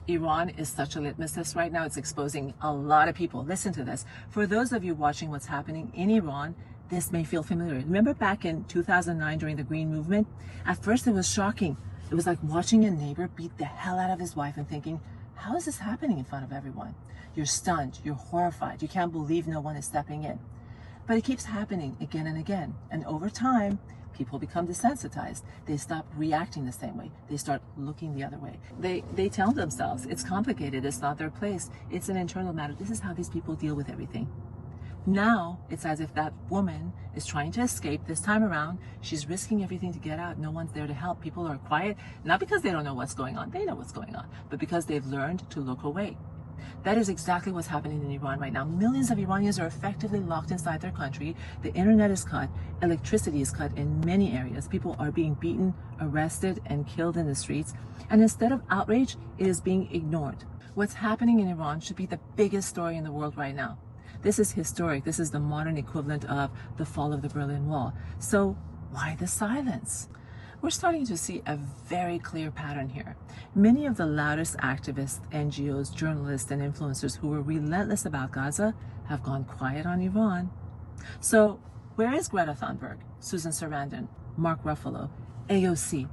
Iran is such a litmus test right now. It's exposing a lot of people. Listen to this. For those of you watching what's happening in Iran, this may feel familiar. Remember back in 2009 during the Green Movement? At first it was shocking. It was like watching a neighbor beat the hell out of his wife and thinking, how is this happening in front of everyone? You're stunned, you're horrified, you can't believe no one is stepping in. But it keeps happening again and again. And over time, people become desensitized. They stop reacting the same way. They start looking the other way. They tell themselves, it's complicated, it's not their place, it's an internal matter. This is how these people deal with everything. Now, it's as if that woman is trying to escape. This time around, she's risking everything to get out. No one's there to help. People are quiet, not because they don't know what's going on. They know what's going on, but because they've learned to look away. That is exactly what's happening in Iran right now. Millions of Iranians are effectively locked inside their country. The internet is cut. Electricity is cut in many areas. People are being beaten, arrested, and killed in the streets. And instead of outrage, it is being ignored. What's happening in Iran should be the biggest story in the world right now. This is historic. This is the modern equivalent of the fall of the Berlin Wall. So why the silence? We're starting to see a very clear pattern here. Many of the loudest activists, NGOs, journalists, and influencers who were relentless about Gaza have gone quiet on Iran. So where is Greta Thunberg, Susan Sarandon, Mark Ruffalo, AOC?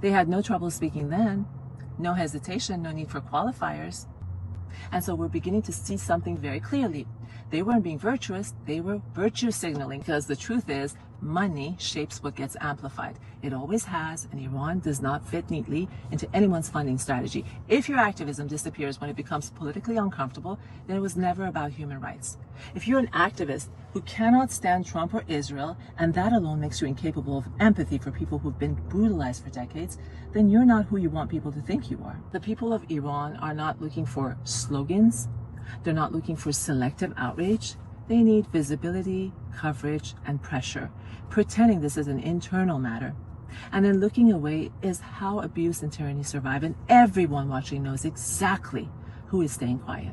They had no trouble speaking then, no hesitation, no need for qualifiers. And so we're beginning to see something very clearly. They weren't being virtuous, they were virtue signaling, because the truth is, money shapes what gets amplified. It always has, and Iran does not fit neatly into anyone's funding strategy. If your activism disappears when it becomes politically uncomfortable, then it was never about human rights. If you're an activist who cannot stand Trump or Israel, and that alone makes you incapable of empathy for people who've been brutalized for decades, then you're not who you want people to think you are. The people of Iran are not looking for slogans. They're not looking for selective outrage. They need visibility, coverage, and pressure. Pretending this is an internal matter. And then looking away is how abuse and tyranny survive, and everyone watching knows exactly who is staying quiet.